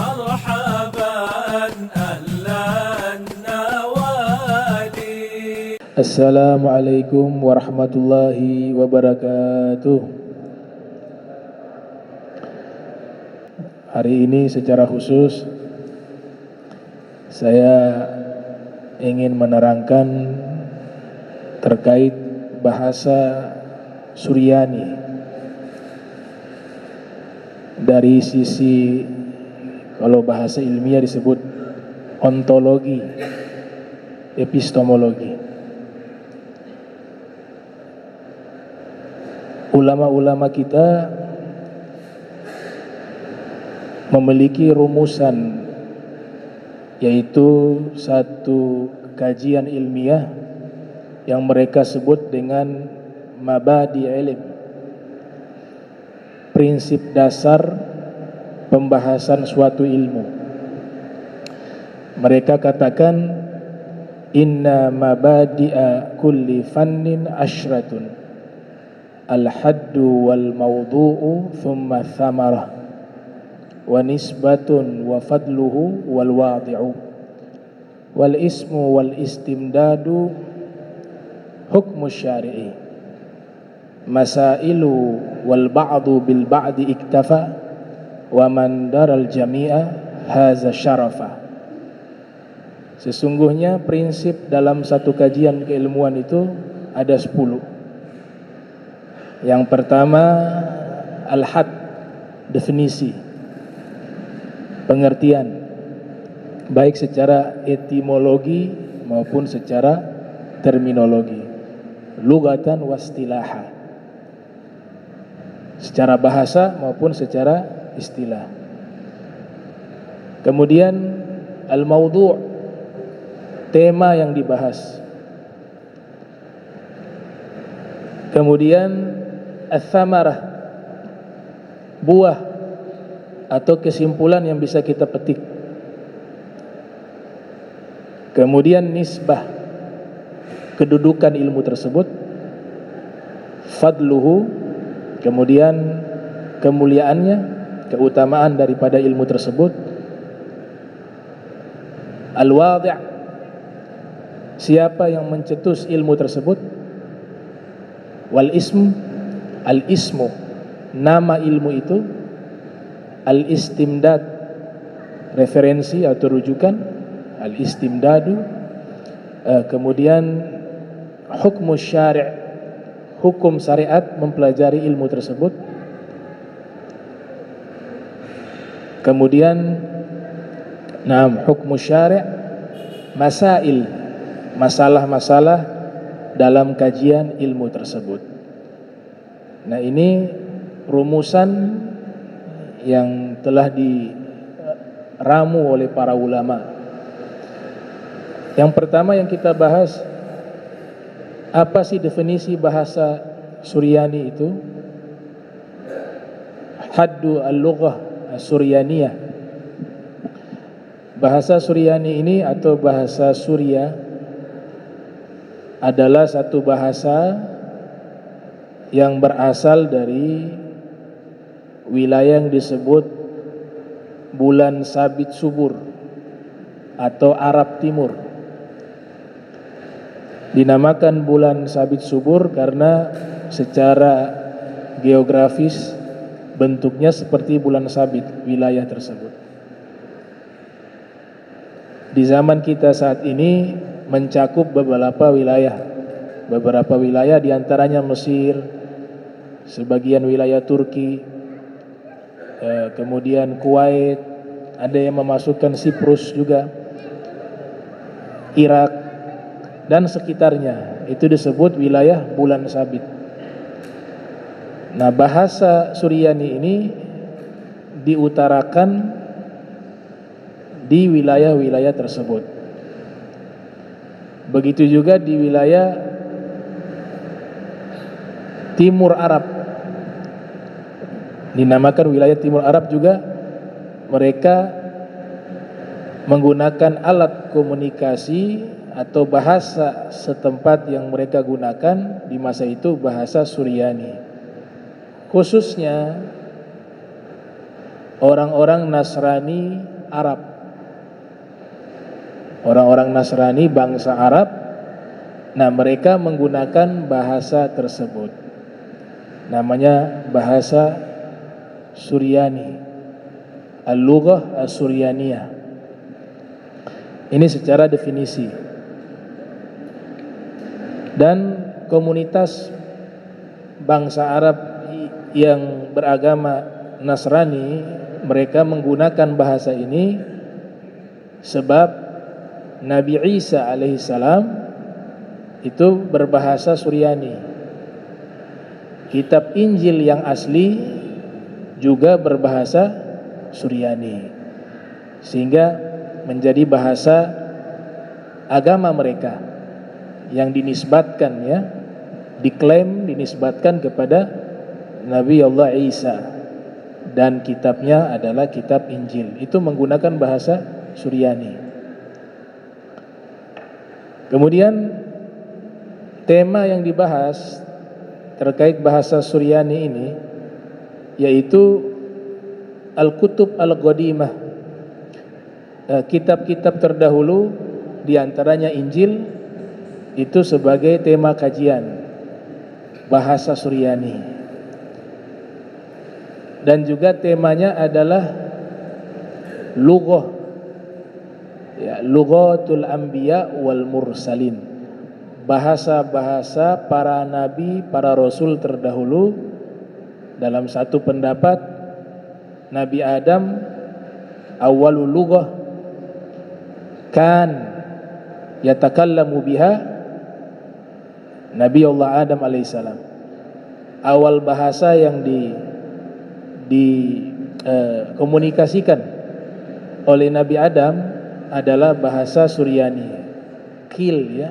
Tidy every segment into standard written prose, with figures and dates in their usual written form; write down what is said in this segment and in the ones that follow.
مرحبا أهلا النوادي. Assalamualaikum warahmatullahi wabarakatuh. Hari ini secara khusus saya ingin menerangkan terkait bahasa Suryani dari sisi, kalau bahasa ilmiah disebut ontologi, epistemologi. Ulama-ulama kita memiliki rumusan, yaitu satu kajian ilmiah yang mereka sebut dengan mabadi ilm, prinsip dasar pembahasan suatu ilmu. Mereka katakan inna mabadi'a kulli fannin ashratun, al-haddu wal mawdu'u thumma thamarah wa nisbatun wa fadluhu wal wadi'u wal ismu wal istimdadu hukmu syari'i masailu wal ba'du bil ba'di iktafa wa man daral jami'a haza syarafa. Sesungguhnya prinsip dalam satu kajian keilmuan itu ada 10. Yang pertama al-had, definisi, pengertian, baik secara etimologi maupun secara terminologi, lugatan wastilaha, secara bahasa maupun secara istilah. Kemudian al-mawdu', tema yang dibahas. Kemudian al-thamarah, buah atau kesimpulan yang bisa kita petik. Kemudian nisbah, kedudukan ilmu tersebut. Fadluhu, kemudian kemuliaannya, keutamaan daripada ilmu tersebut. Al-wadi', siapa yang mencetus ilmu tersebut. Wal ism, al-ismu, nama ilmu itu. Al-istimdad, referensi atau rujukan, al-istimdadu. Kemudian hukmu syari', hukum syariat, mempelajari ilmu tersebut. Kemudian hukmu syari', masail, masalah-masalah dalam kajian ilmu tersebut. Nah, ini rumusan yang telah diramu oleh para ulama. Yang pertama yang kita bahas, apa sih definisi bahasa Suryani itu? Haddu al-lughah as-suryaniyah. Bahasa Suryani ini atau bahasa Surya adalah satu bahasa yang berasal dari wilayah yang disebut bulan sabit subur atau Arab Timur. Dinamakan bulan sabit subur karena secara geografis bentuknya seperti bulan sabit wilayah tersebut. Di zaman kita saat ini mencakup beberapa wilayah diantaranya Mesir, sebagian wilayah Turki, kemudian Kuwait, ada yang memasukkan Siprus juga, Irak dan sekitarnya. Itu disebut wilayah bulan sabit. Nah, bahasa Suryani ini diutarakan di wilayah-wilayah tersebut. Begitu juga di wilayah Timur Arab, dinamakan wilayah Timur Arab juga. Mereka menggunakan alat komunikasi atau bahasa setempat yang mereka gunakan di masa itu, bahasa Suryani. Khususnya orang-orang Nasrani Arab. Orang-orang Nasrani bangsa Arab, nah mereka menggunakan bahasa tersebut. Namanya bahasa Suryani, Al-Lughah As-Suryaniyah. Ini secara definisi. Dan komunitas bangsa Arab yang beragama Nasrani, mereka menggunakan bahasa ini sebab Nabi Isa alaihissalam itu berbahasa Suryani. Kitab Injil yang asli juga berbahasa Suryani, sehingga menjadi bahasa agama mereka yang dinisbatkan, ya, diklaim dinisbatkan kepada Nabi Allah Isa, dan kitabnya adalah kitab Injil. Itu menggunakan bahasa Suryani. Kemudian tema yang dibahas terkait bahasa Suryani ini yaitu Al-Kutub Al-Qadimah, kitab-kitab terdahulu, diantaranya Injil, itu sebagai tema kajian bahasa Suryani. Dan juga temanya adalah lughah, ya, lughatul anbiya wal mursalin, bahasa-bahasa para nabi, para rasul terdahulu. Dalam satu pendapat, Nabi Adam awalul lughah kan yatakallamu biha Nabi Allah Adam alaihissalam. Awal bahasa yang dikomunikasikan oleh Nabi Adam adalah bahasa Suryani, Qil, ya,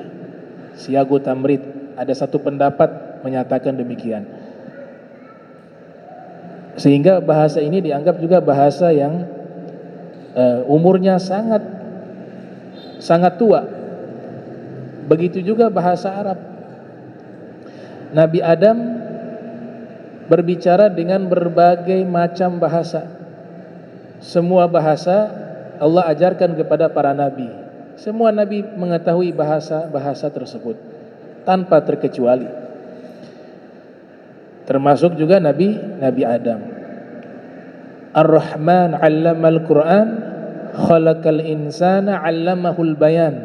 Siago Tamrid. Ada satu pendapat menyatakan demikian. Sehingga bahasa ini dianggap juga bahasa yang umurnya sangat tua. Begitu juga bahasa Arab. Nabi Adam berbicara dengan berbagai macam bahasa. Semua bahasa Allah ajarkan kepada para nabi. Semua nabi mengetahui bahasa tersebut tanpa terkecuali. Termasuk juga Nabi Adam. Ar-Rahman 'allamal Qur'an, khalaqal insana 'allamahul bayan.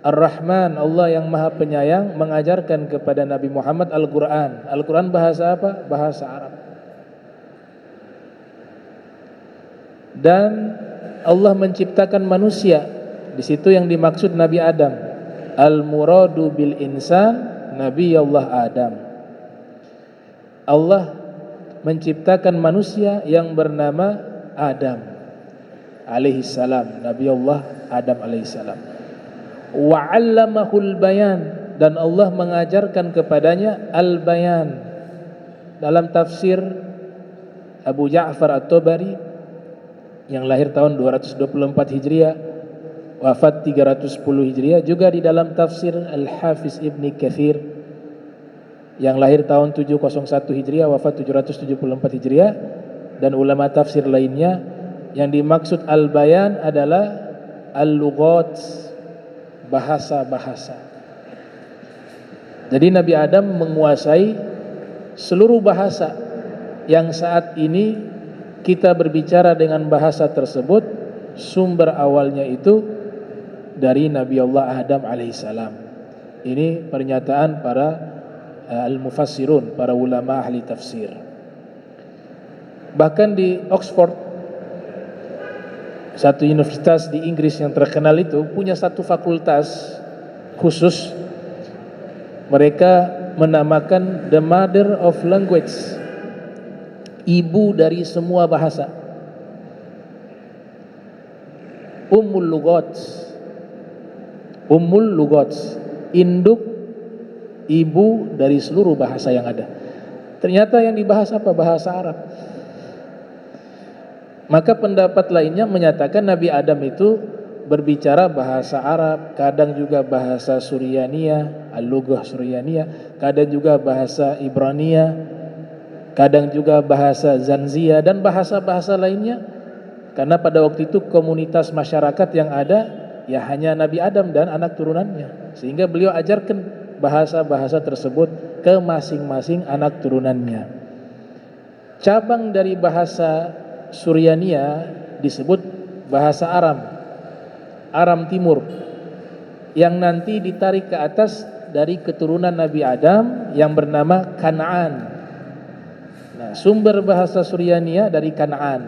Ar-Rahman, Allah yang Maha Penyayang, mengajarkan kepada Nabi Muhammad Al-Qur'an. Al-Qur'an bahasa apa? Bahasa Arab. Dan Allah menciptakan manusia. Di situ yang dimaksud Nabi Adam. Al-muradu bil insan Nabi Allah Adam. Allah menciptakan manusia yang bernama Adam alaihissalam, Nabi Allah Adam alaihissalam. Wa 'allamahul bayan, dan Allah mengajarkan kepadanya al-bayan. Dalam tafsir Abu Ja'far At-Tabari yang lahir tahun 224 Hijriah, wafat 310 Hijriah, juga di dalam tafsir Al-Hafiz Ibni Katsir yang lahir tahun 701 Hijriah, wafat 774 Hijriah, dan ulama tafsir lainnya, yang dimaksud al-bayan adalah al-lughat, bahasa-bahasa. Jadi Nabi Adam menguasai seluruh bahasa yang saat ini kita berbicara dengan bahasa tersebut, sumber awalnya itu dari Nabi Allah Adam alaihissalam. Ini pernyataan para al-mufassirun, para ulama ahli tafsir. Bahkan di Oxford, satu universitas di Inggris yang terkenal itu, punya satu fakultas khusus. Mereka menamakan the mother of language, ibu dari semua bahasa, Ummul Lughat, induk, ibu dari seluruh bahasa yang ada. Ternyata yang dibahas apa? Bahasa Arab. Maka pendapat lainnya menyatakan Nabi Adam itu berbicara bahasa Arab, kadang juga bahasa Suryaniyah, al-lughah Suryaniyah, kadang juga bahasa Ibraniyah, kadang juga bahasa Zanziyah, dan bahasa-bahasa lainnya Karena pada waktu itu komunitas masyarakat yang ada ya hanya Nabi Adam dan anak turunannya, sehingga beliau ajarkan bahasa-bahasa tersebut ke masing-masing anak turunannya. Cabang dari bahasa Suryania disebut bahasa Aram Timur, yang nanti ditarik ke atas dari keturunan Nabi Adam yang bernama Kan'an. Nah, sumber bahasa Suryania dari Kan'an,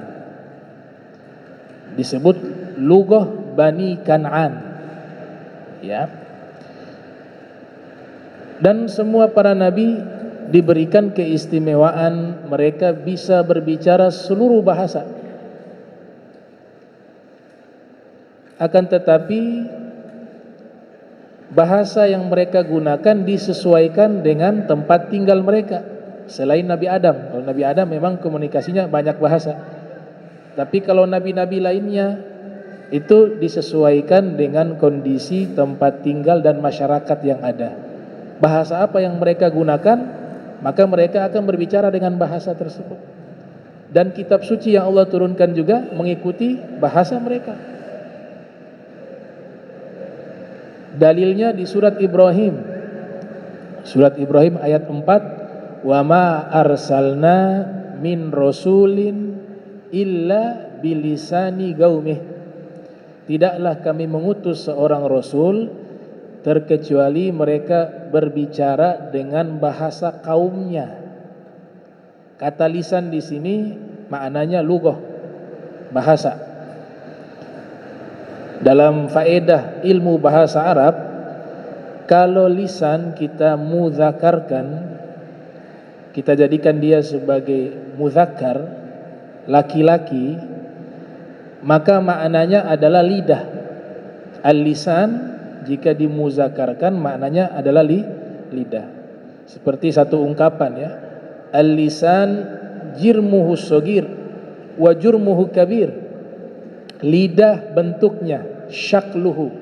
disebut Lughah Bani Kan'an, ya. Dan semua para nabi diberikan keistimewaan mereka bisa berbicara seluruh bahasa. Akan tetapi bahasa yang mereka gunakan disesuaikan dengan tempat tinggal mereka. Selain Nabi Adam, kalau Nabi Adam memang komunikasinya banyak bahasa, tapi kalau nabi-nabi lainnya itu disesuaikan dengan kondisi tempat tinggal dan masyarakat yang ada. Bahasa apa yang mereka gunakan, maka mereka akan berbicara dengan bahasa tersebut. Dan kitab suci yang Allah turunkan juga mengikuti bahasa mereka. Dalilnya di surat Ibrahim. Surat Ibrahim ayat 4, "Wa ma arsalna min rasulin illa bilisani qaumih." Tidaklah kami mengutus seorang rasul terkecuali mereka berbicara dengan bahasa kaumnya. Kata lisan di sini maknanya lughah, bahasa. Dalam faedah ilmu bahasa Arab, kalau lisan kita mudzakarkan, kita jadikan dia sebagai mudzakkar, laki-laki, maka maknanya adalah lidah. Al-lisan jika dimudzakarkan maknanya adalah lidah. Seperti satu ungkapan, ya, al-lisan jirmuhu shagir wa jurmuhu kabir. Lidah bentuknya syakluhu,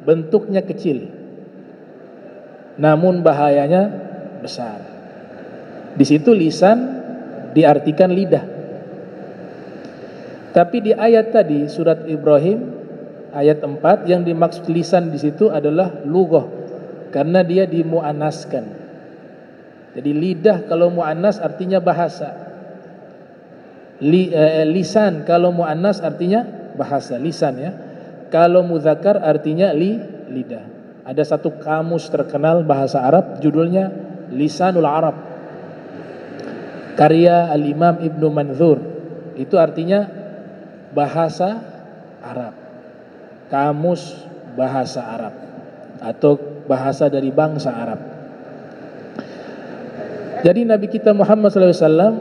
bentuknya kecil, namun bahayanya besar. Di situ lisan diartikan lidah. Tapi di ayat tadi surat Ibrahim ayat 4 yang dimaksud lisan di situ adalah lughah, karena dia dimuannaskan. Jadi lidah kalau muannas artinya bahasa. Lisan kalau muannas artinya bahasa, lisan, ya. Kalau mudzakkar artinya lidah. Ada satu kamus terkenal bahasa Arab judulnya Lisanul Arab, karya Al-Imam Ibnu Manzur. Itu artinya bahasa Arab, kamus bahasa Arab atau bahasa dari bangsa Arab. Jadi Nabi kita Muhammad SAW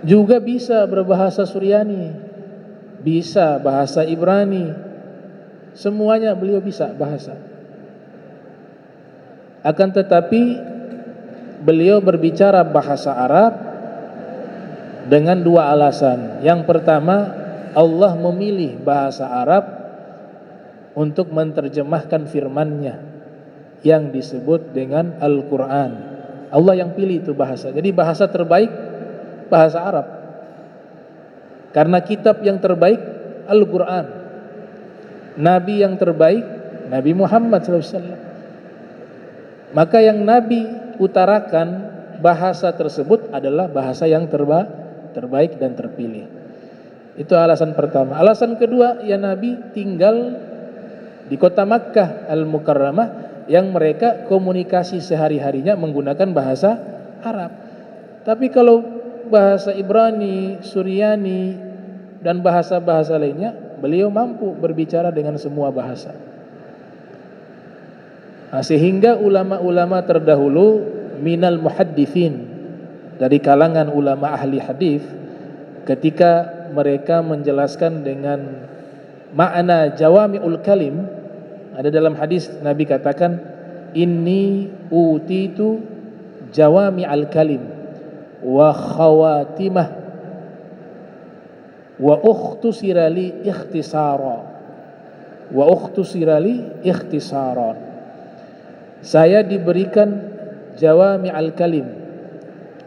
juga bisa berbahasa Suryani, bisa bahasa Ibrani, semuanya beliau bisa bahasa. Akan tetapi beliau berbicara bahasa Arab dengan dua alasan. Yang pertama, Allah memilih bahasa Arab untuk menerjemahkan firman-Nya yang disebut dengan Al-Quran. Allah yang pilih itu bahasa. Jadi bahasa terbaik bahasa Arab, karena kitab yang terbaik Al-Quran, Nabi yang terbaik Nabi Muhammad SAW. Maka yang Nabi utarakan bahasa tersebut adalah bahasa yang terbaik dan terpilih. Itu alasan pertama. Alasan kedua, ya Nabi tinggal di kota Makkah Al-Mukarramah yang mereka komunikasi sehari-harinya menggunakan bahasa Arab. Tapi kalau bahasa Ibrani, Suryani, dan bahasa-bahasa lainnya, beliau mampu berbicara dengan semua bahasa. Nah, sehingga ulama-ulama terdahulu minal muhaddithin, dari kalangan ulama ahli hadis, ketika mereka menjelaskan dengan makna jawami'ul kalim, ada dalam hadis Nabi katakan, inni utitu jawami'al kalim wa khawatimah wa ukhtusira li ikhtisara wa ukhtusira li ikhtisaran. Saya diberikan jawami'al kalim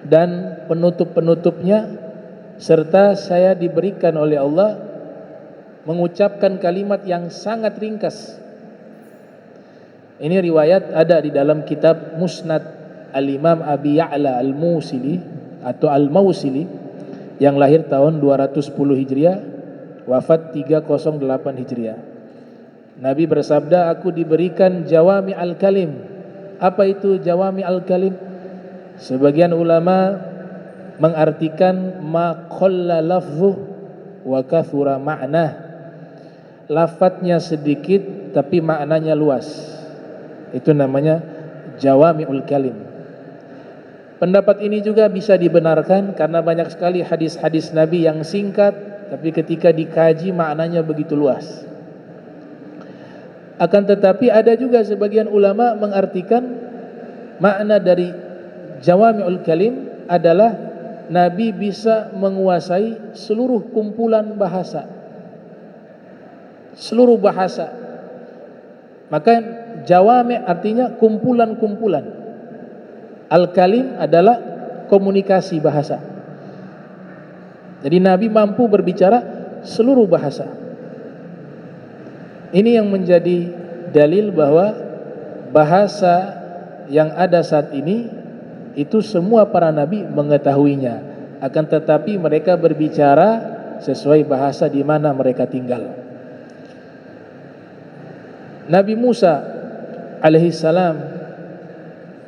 dan penutup-penutupnya serta saya diberikan oleh Allah mengucapkan kalimat yang sangat ringkas. Ini riwayat ada di dalam kitab Musnad Al-Imam Abi Ya'la Al-Mausili atau Al-Mausili yang lahir tahun 210 Hijriah, wafat 308 Hijriah. Nabi bersabda, aku diberikan jawami al-kalim. Apa itu jawami al-kalim? Sebagian ulama mengartikan ma qalla lafzuh wa kathura ma'nah. Lafadznya sedikit tapi maknanya luas. Itu namanya jawami'ul kalim. Pendapat ini juga bisa dibenarkan karena banyak sekali hadis-hadis Nabi yang singkat tapi ketika dikaji maknanya begitu luas. Akan tetapi ada juga sebagian ulama mengartikan makna dari jawami'ul kalim adalah Nabi bisa menguasai seluruh kumpulan bahasa. Seluruh bahasa. Maka jawami' artinya kumpulan-kumpulan. Al-kalim adalah komunikasi bahasa. Jadi Nabi mampu berbicara seluruh bahasa. Ini yang menjadi dalil bahwa bahasa yang ada saat ini itu semua para nabi mengetahuinya. Akan tetapi mereka berbicara sesuai bahasa di mana mereka tinggal. Nabi Musa alaihissalam,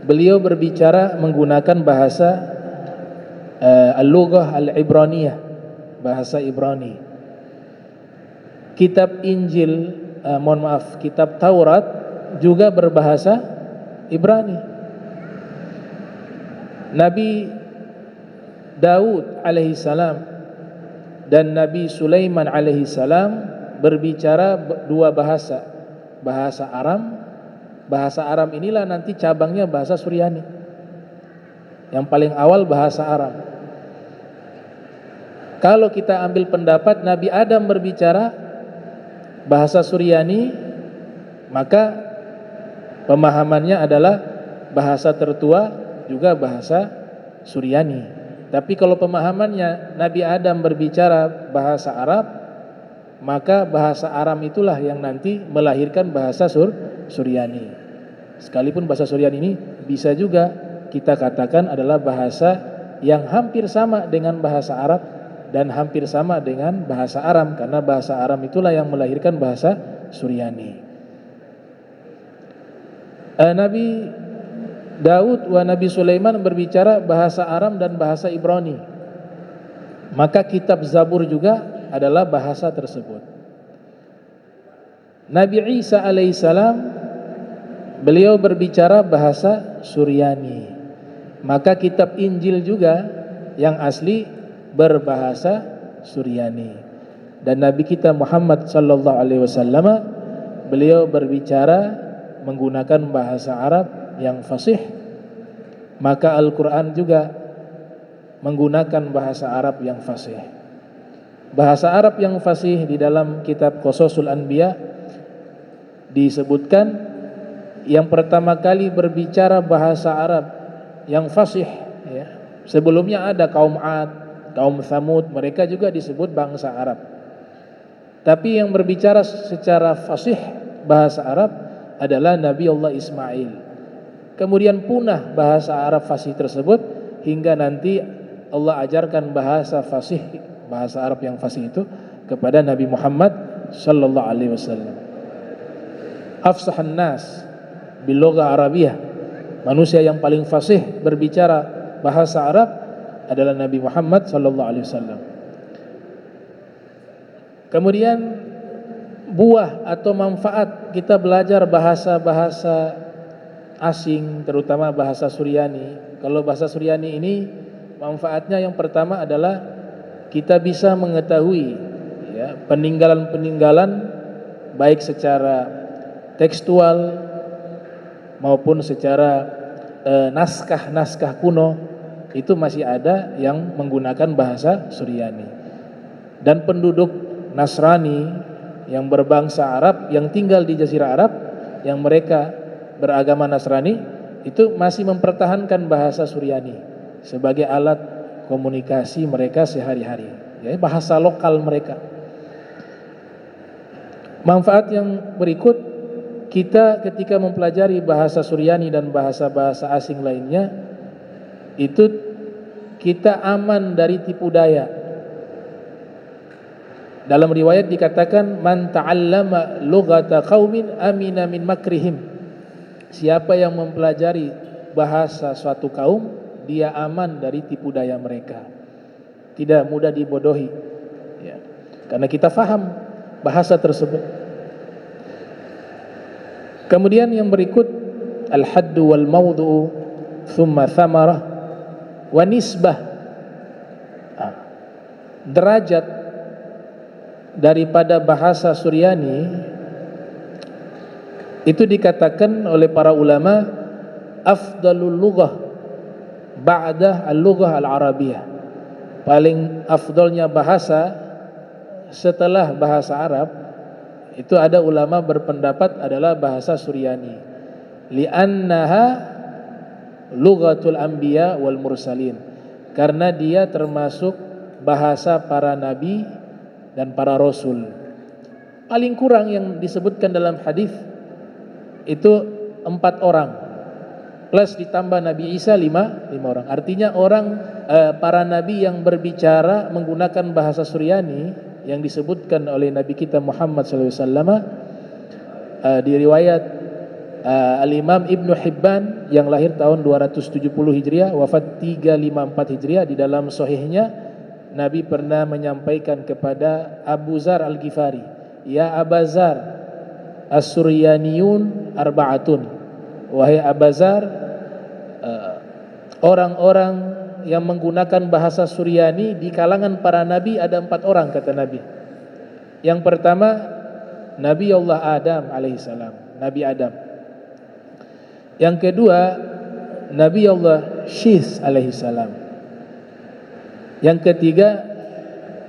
beliau berbicara menggunakan bahasa al-lughah al-ibraniyah, bahasa Ibrani. Kitab Injil, kitab Taurat juga berbahasa Ibrani. Nabi Daud alaihissalam dan Nabi Sulaiman alaihissalam berbicara dua bahasa. Bahasa Aram. Bahasa Aram inilah nanti cabangnya bahasa Suryani. Yang paling awal bahasa Aram. Kalau kita ambil pendapat Nabi Adam berbicara bahasa Suryani, maka pemahamannya adalah bahasa tertua juga bahasa Suryani. Tapi kalau pemahamannya Nabi Adam berbicara bahasa Arab, maka bahasa Aram itulah yang nanti melahirkan bahasa Suryani. Sekalipun bahasa Suryani ini bisa juga kita katakan adalah bahasa yang hampir sama dengan bahasa Arab dan hampir sama dengan bahasa Aram, karena bahasa Aram itulah yang melahirkan bahasa Suryani. Nabi Daud wa Nabi Sulaiman berbicara bahasa Aram dan bahasa Ibrani. Maka kitab Zabur juga adalah bahasa tersebut. Nabi Isa alaihissalam, beliau berbicara bahasa Suryani. Maka kitab Injil juga yang asli berbahasa Suryani. Dan Nabi kita Muhammad sallallahu alaihi wasallam, beliau berbicara menggunakan bahasa Arab yang fasih. Maka Al-Quran juga menggunakan bahasa Arab yang fasih. Bahasa Arab yang fasih di dalam kitab Qasasul Anbiya disebutkan yang pertama kali berbicara bahasa Arab yang fasih, ya. Sebelumnya ada kaum Ad, kaum Thamud, mereka juga disebut bangsa Arab. Tapi yang berbicara secara fasih bahasa Arab adalah Nabi Allah Ismail. Kemudian punah bahasa Arab fasih tersebut hingga nanti Allah ajarkan bahasa fasih, bahasa Arab yang fasih itu kepada Nabi Muhammad sallallahu alaihi wasallam. Afsahan nas bil lughah Arabiyah. Manusia yang paling fasih berbicara bahasa Arab adalah Nabi Muhammad sallallahu alaihi wasallam. Kemudian buah atau manfaat kita belajar bahasa-bahasa asing, terutama bahasa Suryani. Kalau bahasa Suryani ini manfaatnya yang pertama adalah kita bisa mengetahui, ya, peninggalan-peninggalan baik secara tekstual maupun secara naskah-naskah kuno itu masih ada yang menggunakan bahasa Suryani. Dan penduduk Nasrani yang berbangsa Arab yang tinggal di Jazirah Arab yang mereka beragama Nasrani itu masih mempertahankan bahasa Suryani sebagai alat komunikasi mereka sehari-hari, ya, bahasa lokal mereka. Manfaat yang berikut, kita ketika mempelajari bahasa Suryani dan bahasa-bahasa asing lainnya, itu kita aman dari tipu daya. Dalam riwayat dikatakan, man ta'allama lughata qaumin amina min makrihim. Siapa yang mempelajari bahasa suatu kaum, dia aman dari tipu daya mereka, tidak mudah dibodohi, ya, karena kita faham bahasa tersebut. Kemudian yang berikut, al-haddu wal mawdu'u thumma thamarah wa nisbah. Derajat daripada bahasa Suryani itu dikatakan oleh para ulama afdalul lughah ba'da al-lughah al-arabiyah. Paling afdalnya bahasa setelah bahasa Arab, itu ada ulama berpendapat adalah bahasa Suryani, li'annaha lughatul anbiya wal mursalin, karena dia termasuk bahasa para nabi dan para rasul. Paling kurang yang disebutkan dalam hadis itu 4 orang, plus ditambah Nabi Isa 5 orang. Artinya para nabi yang berbicara menggunakan bahasa Suryani yang disebutkan oleh Nabi kita Muhammad SAW, di riwayat Al-Imam Ibnu Hibban yang lahir tahun 270 Hijriah, wafat 354 Hijriah, di dalam sahihnya Nabi pernah menyampaikan kepada Abu Zar Al-Ghifari, ya Aba Zar, as-Suryaniyun arba'atun, wahai Aba Zar, orang-orang yang menggunakan bahasa Suryani di kalangan para nabi ada 4 orang, kata Nabi. Yang pertama, Nabi Allah Adam alaihissalam, Nabi Adam. Yang kedua, Nabi Allah Syis alaihissalam. Yang ketiga,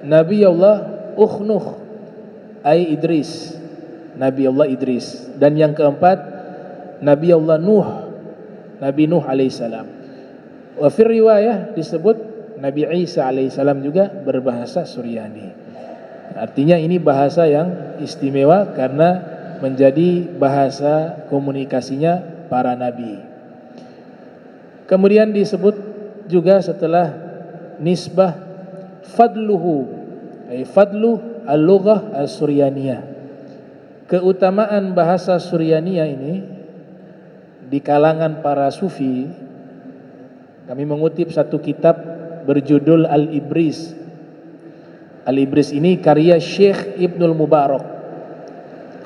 Nabi Allah Ukhnuh ai Idris, Nabi Allah Idris. Dan yang keempat, Nabi Allah Nuh, Nabi Nuh alaihissalam. Wa fi riwayah disebut Nabi Isa alaihissalam juga berbahasa Suryani. Artinya ini bahasa yang istimewa karena menjadi bahasa komunikasinya para nabi. Kemudian disebut juga setelah nisbah fadluhu, ay fadlu al-lughah as-suryaniyah. Keutamaan bahasa Suryaniyah ini di kalangan para sufi. Kami mengutip satu kitab berjudul Al-Ibris. Al-Ibris ini karya Syekh Ibnul Mubarak.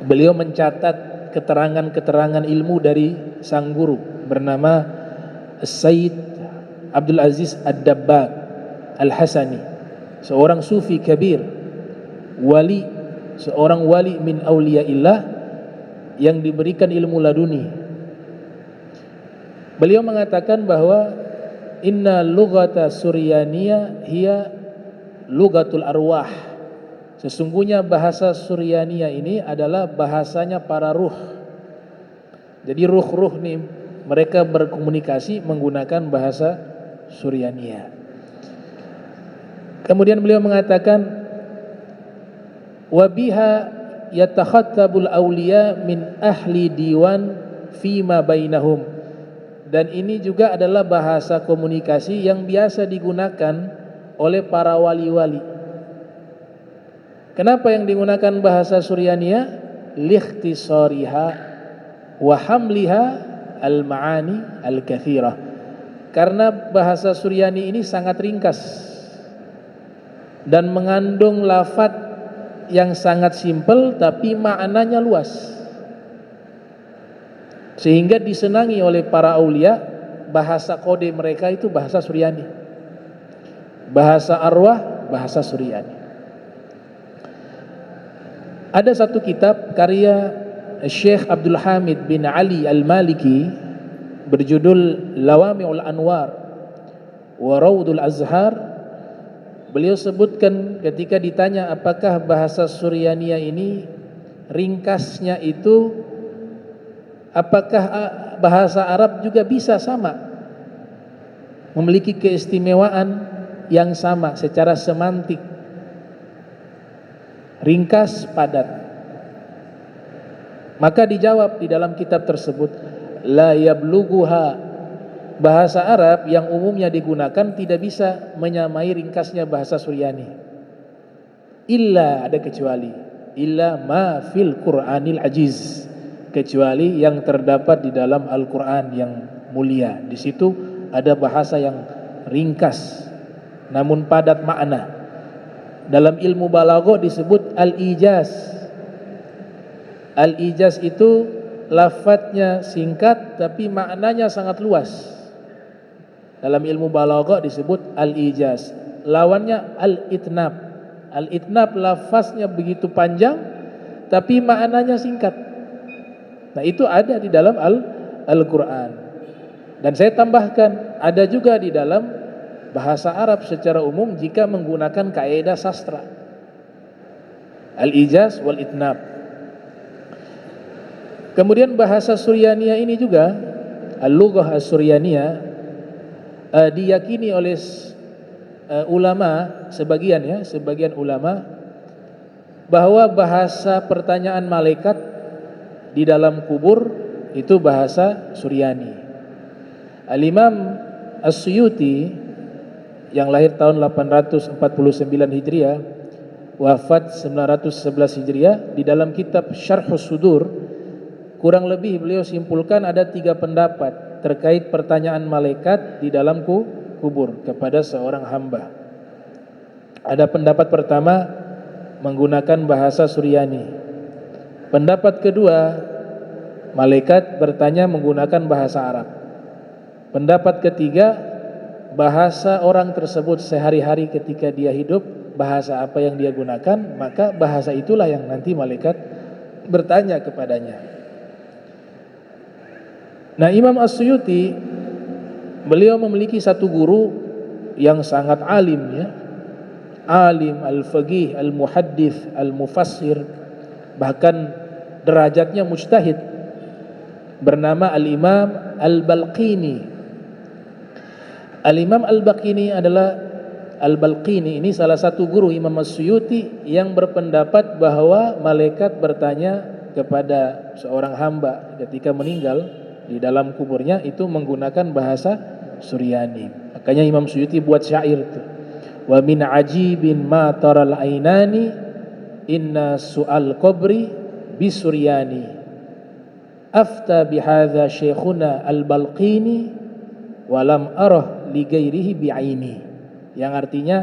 Beliau mencatat keterangan-keterangan ilmu dari sang guru bernama Sayyid Abdul Aziz Ad-Dabbag Al-Hasani, seorang sufi kabir, wali, seorang wali min awliyaillah yang diberikan ilmu laduni. Beliau mengatakan bahwa inna lughata Suryaniyah hiya lughatul arwah. Sesungguhnya bahasa Suryaniyah ini adalah bahasanya para ruh. Jadi ruh-ruh nih mereka berkomunikasi menggunakan bahasa Suryaniyah. Kemudian beliau mengatakan wa biha yatakhattabul awliya min ahli diwan fima bainahum. Dan ini juga adalah bahasa komunikasi yang biasa digunakan oleh para wali-wali. Kenapa yang digunakan bahasa Suryaniyah? Likhtisariha wa hamliha al-ma'ani al-kathirah. Karena bahasa Suryani ini sangat ringkas dan mengandung lafaz yang sangat simpel tapi maknanya luas, sehingga disenangi oleh para aulia. Bahasa kode mereka itu bahasa Suryani, bahasa arwah bahasa Suryani. Ada satu kitab karya Syekh Abdul Hamid bin Ali Al-Maliki berjudul Lawami'ul Anwar wa Raudul Azhar. Beliau sebutkan ketika ditanya apakah bahasa Suryaniyah ini ringkasnya itu apakah bahasa Arab juga bisa sama memiliki keistimewaan yang sama secara semantik, ringkas, padat. Maka dijawab di dalam kitab tersebut, la yablughuha, bahasa Arab yang umumnya digunakan tidak bisa menyamai ringkasnya bahasa Suryani. Illa, ada kecuali, illa ma fil Qur'anil ajiz, kecuali yang terdapat di dalam Al-Quran yang mulia. Di situ ada bahasa yang ringkas namun padat makna. Dalam ilmu balaghah disebut al-ijaz. Al-ijaz itu lafadznya singkat tapi maknanya sangat luas. Dalam ilmu balaghah disebut al-ijaz. Lawannya al-itnab. Al-itnab lafaznya begitu panjang tapi maknanya singkat. Nah, itu ada di dalam Al-Quran. Dan saya tambahkan, ada juga di dalam bahasa Arab secara umum jika menggunakan kaidah sastra. Al-ijaz wal itnab. Kemudian bahasa Suryaniyah ini juga, al-lughah as-Suryaniyah, diyakini oleh ulama, sebagian ulama, bahwa bahasa pertanyaan malaikat di dalam kubur itu bahasa Suryani. Al-Imam As-Suyuti yang lahir tahun 849 Hijriah, wafat 911 Hijriah, di dalam kitab Syarhus Sudur kurang lebih beliau simpulkan ada 3 pendapat terkait pertanyaan malaikat di dalam kubur kepada seorang hamba. Ada pendapat pertama menggunakan bahasa Suryani. Pendapat kedua, malaikat bertanya menggunakan bahasa Arab. Pendapat ketiga, bahasa orang tersebut sehari-hari ketika dia hidup, bahasa apa yang dia gunakan, maka bahasa itulah yang nanti malaikat bertanya kepadanya. Nah, Imam As-Suyuti, beliau memiliki satu guru yang sangat alim, ya. Alim, al-faqih, al-muhaddits, al-mufassir, bahkan derajatnya mujtahid, bernama Al-Imam Al-Balqini. Al-Imam Al-Balqini ini salah satu guru Imam As-Suyuti yang berpendapat bahwa malaikat bertanya kepada seorang hamba ketika meninggal di dalam kuburnya itu menggunakan bahasa Suryani. Makanya Imam Suyuti buat syair itu, wa min ajibin ma taral ainani inna su'al qabri bisuryani afta bihadza syekhuna al-Balqini walam arah li ghairihi bi'aini, yang artinya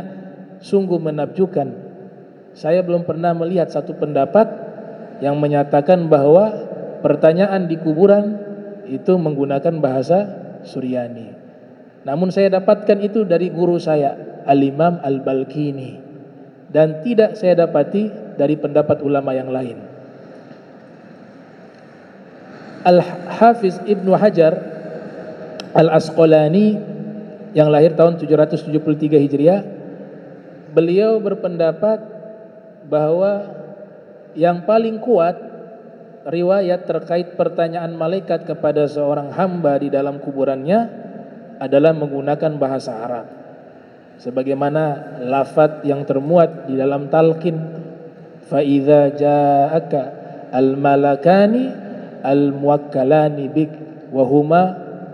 sungguh menakjubkan, saya belum pernah melihat satu pendapat yang menyatakan bahwa pertanyaan di kuburan itu menggunakan bahasa Suryani. Namun saya dapatkan itu dari guru saya Al-Imam Al-Balqini, dan tidak saya dapati dari pendapat ulama yang lain. Al-Hafiz Ibnu Hajar Al-Asqalani yang lahir tahun 773 Hijriah, beliau berpendapat bahwa yang paling kuat riwayat terkait pertanyaan malaikat kepada seorang hamba di dalam kuburannya adalah menggunakan bahasa Arab, sebagaimana lafaz yang termuat di dalam talqin, fa idza ja'aka al malakani al muwakkalani bik wa huma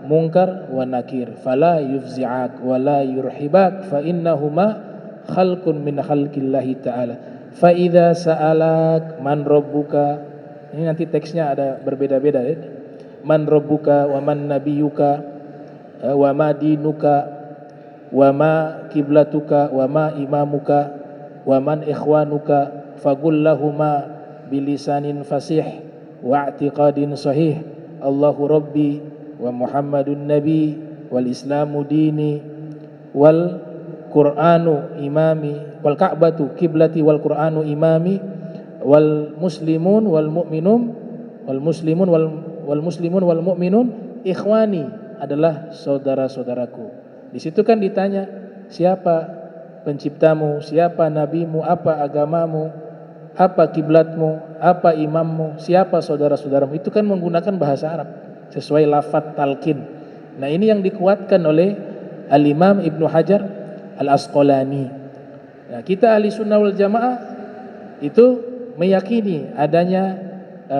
munkar wa nakir fala yufzi'ak wa la yurhibak fa innahuma khalqun min khalqillahi ta'ala fa idza sa'alak man rabbuka. Ini nanti teksnya ada berbeda-beda, ya. Man rabbuka wa man nabiyuka wa ma dinuka wa ma kiblatuka wa ma imamuka wa man ikhwanuka faqul lahumā bilisanin fasih wa i'tiqadin sahih Allahu rabbi wa Muhammadun nabi wal islamu dini wal qur'anu imami wal ka'batu kiblati wal qur'anu imami wal muslimun wal mu'minun wal muslimun wal mu'minun ikhwani, adalah saudara-saudaraku. Di situ kan ditanya, siapa penciptamu, siapa nabimu, apa agamamu, apa kiblatmu, apa imammu, siapa saudara-saudaramu. Itu kan menggunakan bahasa Arab sesuai lafaz talqin. Nah, ini yang dikuatkan oleh Al-Imam Ibnu Hajar Al-Asqalani. Nah, kita ahli sunnah wal jamaah itu meyakini adanya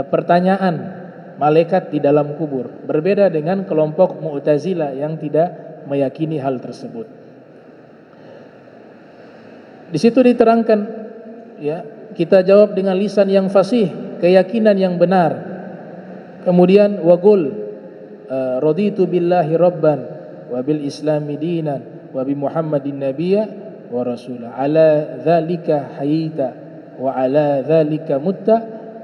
pertanyaan malaikat di dalam kubur. Berbeda dengan kelompok Mu'tazilah yang tidak meyakini hal tersebut. Di situ diterangkan, ya, kita jawab dengan lisan yang fasih, keyakinan yang benar. Kemudian waqul raditu billahi rabban wa bil islami dinan wa bi Muhammadin nabiyya wa rasula ala dzalika hayita wa ala dzalika mutta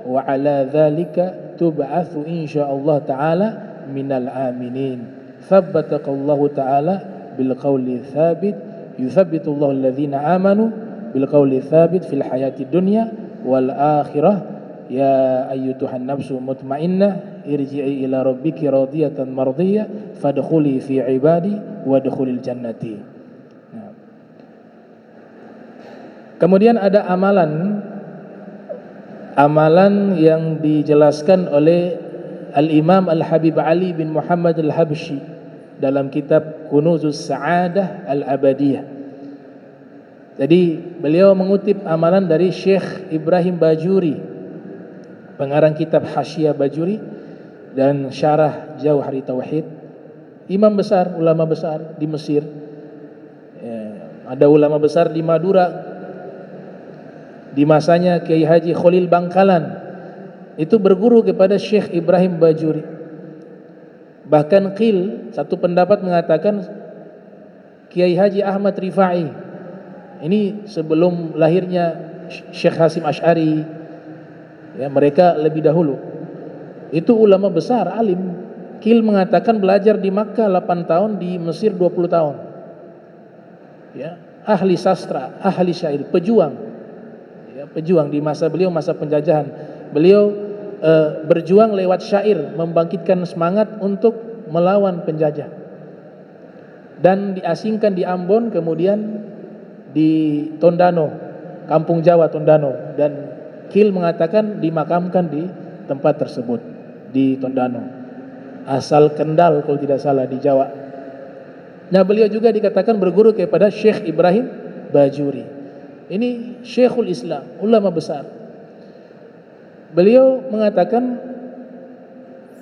wa ala dzalika tub'atsu insyaallah taala minal aminin. Thabbataqallahu taala bil qawli tsabit yuthabbitullahu alladhina amanu bil qawli tsabit fil hayatid dunya wal akhirah. Ya ayyatuhan nafsu mutmainnah irji'i ila rabbiki radiyatan mardiyah fadkhuli fi ibadi wadkhulil jannati. Nah. Kemudian ada amalan yang dijelaskan oleh Al-Imam Al-Habib Ali bin Muhammad Al-Habsyi dalam kitab Kunuzuz Sa'adah Al-Abadiyah. Jadi beliau mengutip amalan dari Syekh Ibrahim Bajuri, pengarang kitab Hasyiah Bajuri dan syarah Jauhari Tauhid, imam besar, ulama besar di Mesir. Ada ulama besar di Madura di masanya Kiai Haji Khalil Bangkalan, itu berguru kepada Syekh Ibrahim Bajuri. Bahkan qil, satu pendapat mengatakan Kiai Haji Ahmad Rifai, ini sebelum lahirnya Syekh Hasim Asy'ari, ya, mereka lebih dahulu. Itu ulama besar, alim. Qil mengatakan belajar di Makkah 8 tahun, di Mesir 20 tahun. Ya, ahli sastra, ahli syair, pejuang. Ya, pejuang di masa beliau, masa penjajahan. Beliau berjuang lewat syair, membangkitkan semangat untuk melawan penjajah. Dan diasingkan di Ambon, kemudian di Tondano, Kampung Jawa Tondano, dan Qil mengatakan dimakamkan di tempat tersebut di Tondano, asal Kendal kalau tidak salah, di Jawa. Nah, beliau juga dikatakan berguru kepada Syekh Ibrahim Bajuri. Ini Syekhul Islam, ulama besar. Beliau mengatakan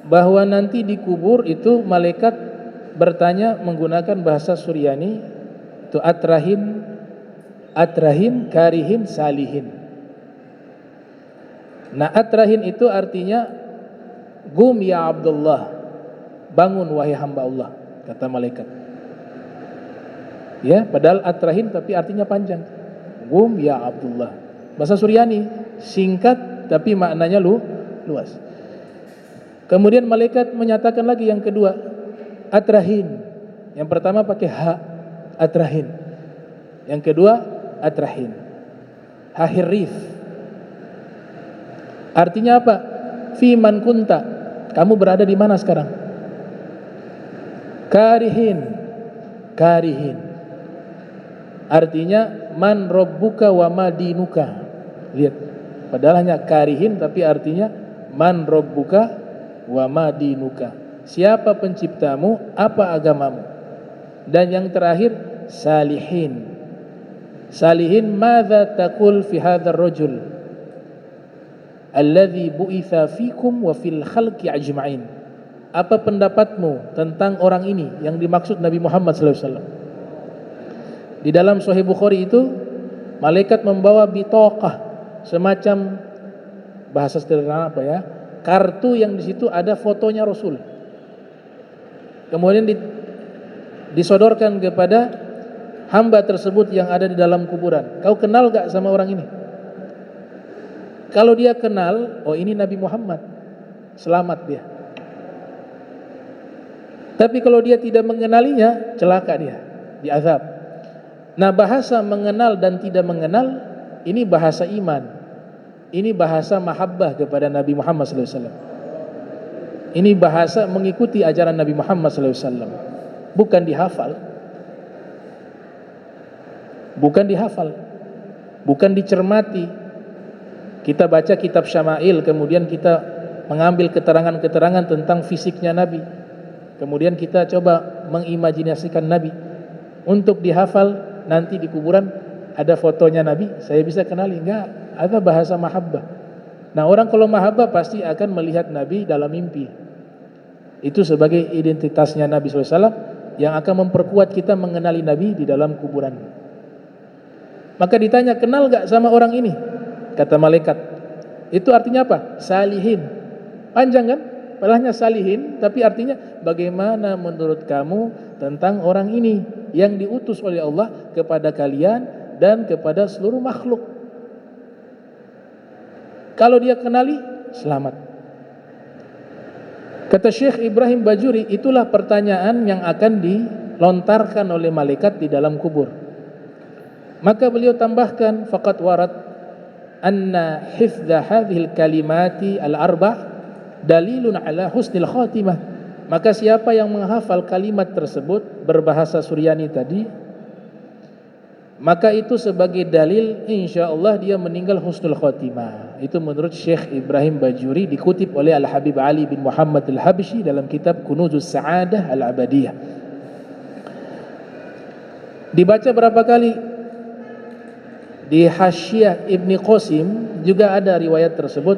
bahwa nanti di kubur itu malaikat bertanya menggunakan bahasa Suryani, itu atrahin, karihin, salihin. Nah, atrahin itu artinya gum ya Abdullah, bangun wahai hamba Allah, kata malaikat. Ya, padahal atrahin tapi artinya panjang. Gum ya Abdullah. Bahasa Suryani, singkat tapi maknanya luas. Kemudian malaikat menyatakan lagi yang kedua, atrahin. Yang pertama pakai ha, atrahin. Yang kedua atrahin. Hahirif. Artinya apa? Fi man kunta, kamu berada di mana sekarang? Karihin, artinya man rabbuka wa ma dinuka. Lihat, padahal hanya karihin tapi artinya man rabbuka wa ma dinuka. Siapa penciptamu, apa agamamu? Dan yang terakhir salihin. Salihin, madza taqul fi hadzal rajul alladzi bu'itsa fikum wa fil khalqi ajma'in. Apa pendapatmu tentang orang ini yang dimaksud Nabi Muhammad SAW? Di dalam Sahih Bukhari itu malaikat membawa bitaqah, semacam, bahasa sederhana apa ya, kartu yang di situ ada fotonya Rasul. Kemudian disodorkan kepada hamba tersebut yang ada di dalam kuburan. Kau kenal gak sama orang ini? Kalau dia kenal, oh ini Nabi Muhammad, selamat dia. Tapi kalau dia tidak mengenalinya, celaka dia, diazab. Nah, bahasa mengenal dan tidak mengenal, ini bahasa iman. Ini bahasa mahabbah kepada Nabi Muhammad SAW. Ini bahasa mengikuti ajaran Nabi Muhammad SAW. Bukan dihafal. Bukan dihafal. Bukan dicermati. Kita baca kitab Syama'il, kemudian kita mengambil keterangan-keterangan tentang fisiknya Nabi. Kemudian kita coba mengimajinasikan Nabi. Untuk dihafal nanti di kuburan ada fotonya Nabi, saya bisa kenali? Enggak, ada bahasa mahabbah. Nah, orang kalau mahabbah pasti akan melihat Nabi dalam mimpi. Itu sebagai identitasnya Nabi SAW yang akan memperkuat kita mengenali Nabi di dalam kuburan. Maka ditanya, kenal gak sama orang ini? Kata malaikat, itu artinya apa? Salihin. Panjang kan? Padahal salihin, tapi artinya bagaimana menurut kamu tentang orang ini yang diutus oleh Allah kepada kalian dan kepada seluruh makhluk. Kalau dia kenali, selamat. Kata Syekh Ibrahim Bajuri, itulah pertanyaan yang akan dilontarkan oleh malaikat di dalam kubur. Maka beliau tambahkan, faqad warad anna hifdha hadhil kalimati al-arba' dalilun ala husnil khatimah. Maka siapa yang menghafal kalimat tersebut berbahasa Suryani tadi, maka itu sebagai dalil insyaallah dia meninggal husnul khatimah. Itu menurut Syekh Ibrahim Bajuri, dikutip oleh Al-Habib Ali bin Muhammad Al-Habsyi dalam kitab Kunuzuz Sa'adah Al-Abadiyah. Dibaca berapa kali? Di Hasyiah Ibni Qasim juga ada riwayat tersebut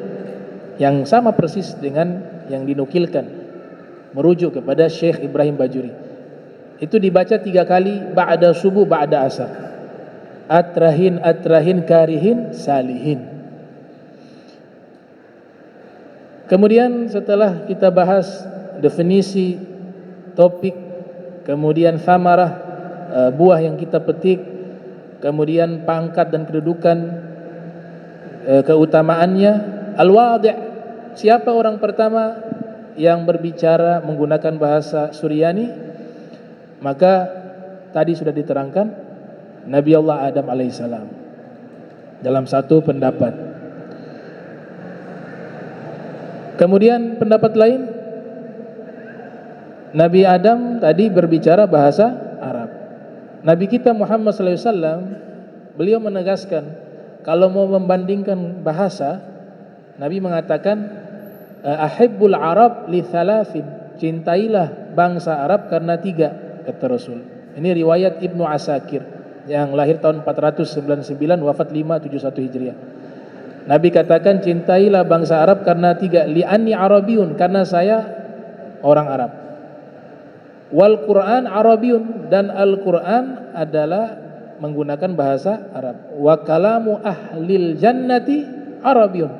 yang sama persis dengan yang dinukilkan, merujuk kepada Syekh Ibrahim Bajuri. Itu dibaca 3 kali, ba'da subuh, ba'da asar. Atrahin, atrahin, karihin, salihin. Kemudian setelah kita bahas definisi, topik, kemudian thamarah, buah yang kita petik, kemudian pangkat dan kedudukan, keutamaannya, al-wadi', siapa orang pertama yang berbicara menggunakan bahasa Suryani? Maka tadi sudah diterangkan, Nabi Allah Adam alaihissalam dalam satu pendapat. Kemudian pendapat lain, Nabi Adam tadi berbicara bahasa Arab. Nabi kita Muhammad SAW, beliau menegaskan, kalau mau membandingkan bahasa, Nabi mengatakan, ahibbul Arab li thalathin, cintailah bangsa Arab karena 3, kata Rasul. Ini riwayat Ibnu Asakir yang lahir tahun 499, wafat 571 Hijriah. Nabi katakan, cintailah bangsa Arab karena 3, li'anni Arabiyun, karena saya orang Arab. Wal Quran Arabiyun, dan Al-Quran adalah menggunakan bahasa Arab. Wa kalamu ahlil jannati Arabiyun,